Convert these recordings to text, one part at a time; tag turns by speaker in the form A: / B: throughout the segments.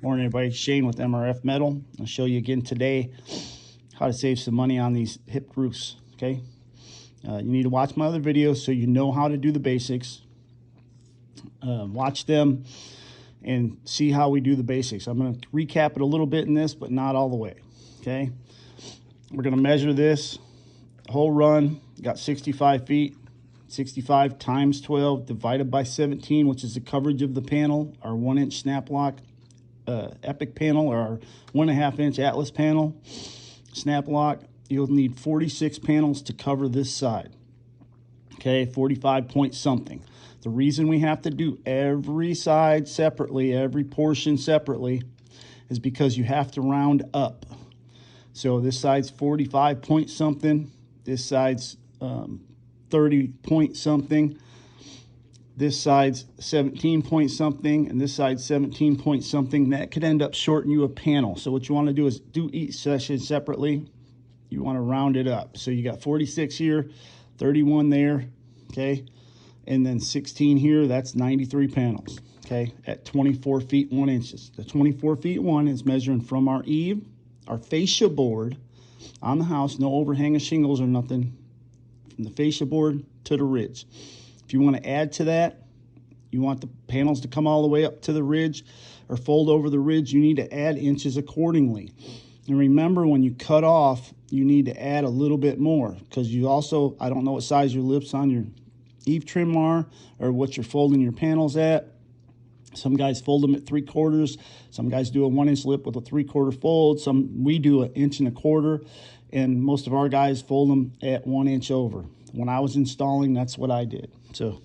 A: Morning everybody, Shane with MRF Metal. I'll show you again today how to save some money on these hip roofs, okay? You need to watch my other videos so you know how to do the basics. Watch them and see how we do the basics. I'm going to recap it a little bit in this, but not all the way, okay? We're going to measure this whole run. Got 65 feet. 65 times 12 divided by 17, which is the coverage of the panel, our 1-inch snap lock Epic panel, or our 1.5-inch Atlas panel snap lock. You'll need 46 panels to cover this side, okay? 45 point something. The reason we have to do every side separately, every portion separately, is because you have to round up. So this side's 45 point something, this side's 30 point something, this side's 17 point something, and this side's 17 point something. That could end up shorting you a panel. So what you want to do is do each section separately. You want to round it up. So you got 46 here, 31 there, okay? And then 16 here, that's 93 panels, okay? At 24 feet 1 inches. The 24 feet 1 is measuring from our eave, our fascia board on the house, no overhang of shingles or nothing, from the fascia board to the ridge. If you want to add to that, you want the panels to come all the way up to the ridge or fold over the ridge, you need to add inches accordingly. And remember, when you cut off, you need to add a little bit more, because you also, I don't know what size your lips on your eave trim are or what you're folding your panels at. Some guys fold them at 3/4. Some guys do a 1-inch lip with a 3/4 fold. We do 1 1/4 inch, and most of our guys fold them at 1 inch over. When I was installing, that's what I did. So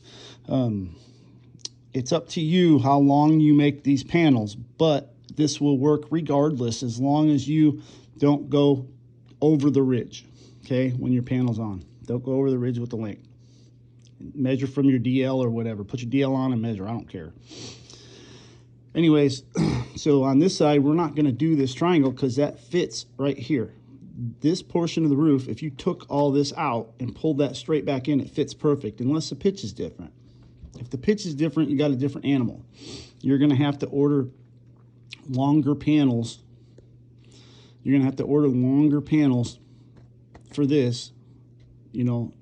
A: it's up to you how long you make these panels, but this will work regardless as long as you don't go over the ridge, okay, when your panel's on. Don't go over the ridge with the length. Measure from your DL or whatever. Put your DL on and measure. I don't care. Anyways, so on this side, we're not going to do this triangle because that fits right here. This portion of the roof, if you took all this out and pulled that straight back in, it fits perfect, unless the pitch is different. If the pitch is different, you got a different animal. You're going to have to order longer panels. You're going to have to order longer panels for this, you know,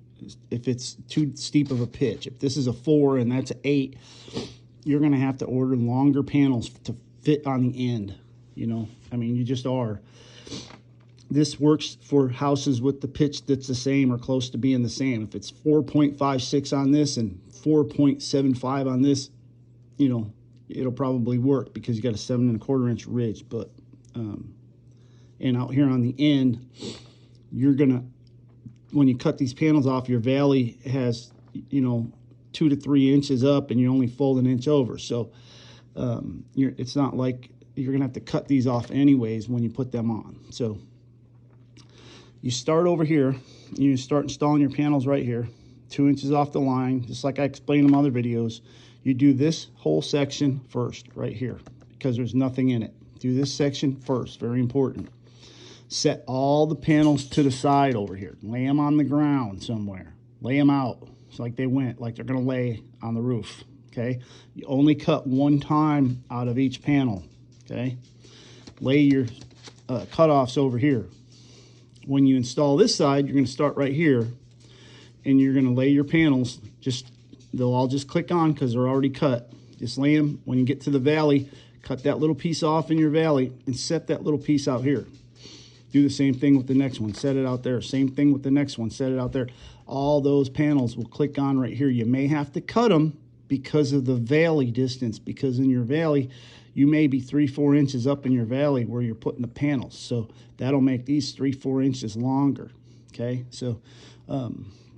A: if it's too steep of a pitch. If this is a 4 and that's an 8, you're going to have to order longer panels to fit on the end, you know. I mean, you just are. This works for houses with the pitch that's the same or close to being the same. If it's 4.56 on this and 4.75 on this, you know, it'll probably work because you got a 7 1/4 inch ridge. But and out here on the end, you're gonna, when you cut these panels off, your valley has, you know, 2 to 3 inches up, and you only fold 1 inch over. So it's not like you're gonna have to cut these off anyways when you put them on. So you start over here, you start installing your panels right here, 2 inches off the line, just like I explained in my other videos. You do this whole section first, right here, because there's nothing in it. Do this section first, very important. Set all the panels to the side over here. Lay them on the ground somewhere. Lay them out. It's like they went, like they're gonna lay on the roof, okay? You only cut 1 time out of each panel, okay? Lay your cutoffs over here. When you install this side, you're going to start right here, and you're going to lay your panels. They'll all just click on because they're already cut. Just lay them. When you get to the valley, cut that little piece off in your valley and set that little piece out here. Do the same thing with the next one. Set it out there. Same thing with the next one. Set it out there. All those panels will click on right here. You may have to cut them because of the valley distance, because in your valley, you may be 3-4 inches up in your valley where you're putting the panels. So that'll make these 3-4 inches longer, okay? So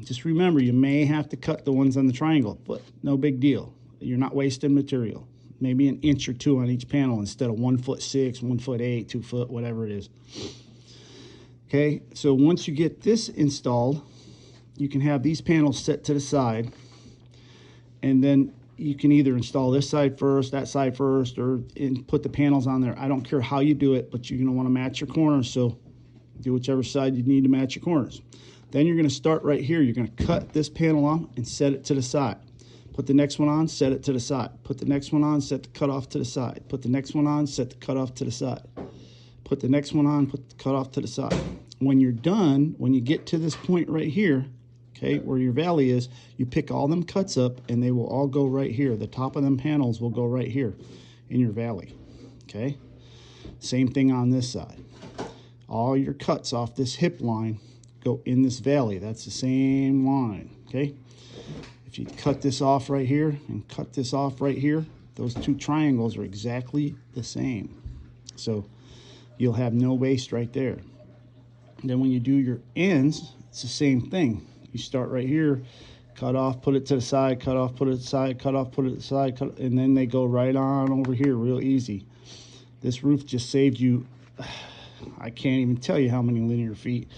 A: just remember, you may have to cut the ones on the triangle, but no big deal. You're not wasting material. Maybe 1 inch or 2 on each panel instead of 1'6", 1'8", 2 foot, whatever it is. Okay, so once you get this installed, you can have these panels set to the side, and then you can either install this side first, that side first, or put the panels on there. I don't care how you do it, but you're gonna wanna match your corners, so do whichever side you need to match your corners. Then you're gonna start right here. You're gonna cut this panel off and set it to the side. Put the next one on, set it to the side. Put the next one on, set the cutoff to the side. Put the next one on, set the cutoff to the side. Put the next one on, put the cutoff to the side. When you're done, when you get to this point right here, okay, where your valley is, you pick all them cuts up and they will all go right here. The top of them panels will go right here in your valley, okay? Same thing on this side. All your cuts off this hip line go in this valley. That's the same line, okay? If you cut this off right here and cut this off right here, those two triangles are exactly the same. So you'll have no waste right there. And then when you do your ends, it's the same thing. You start right here, cut off, put it to the side, cut off, put it to the side, cut off, put it to the side, cut, and then they go right on over here real easy. This roof just saved you, I can't even tell you how many linear feet.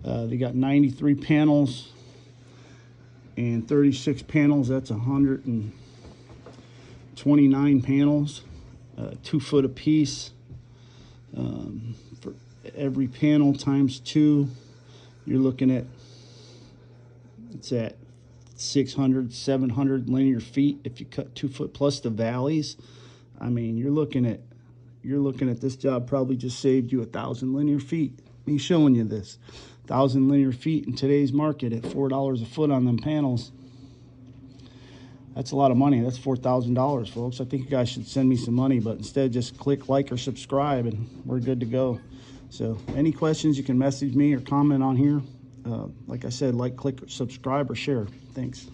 A: They got 93 panels and 36 panels. That's 129 panels, 2 foot a piece. For every panel times 2, you're looking at, it's at 600, 700 linear feet if you cut 2 foot plus the valleys. I mean, you're looking at this job probably just saved you 1,000 linear feet. Me showing you this. 1,000 linear feet in today's market at $4 a foot on them panels. That's a lot of money. That's $4,000, folks. I think you guys should send me some money, but instead just click like or subscribe and we're good to go. So any questions, you can message me or comment on here. Like I said, like, click, subscribe, or share. Thanks.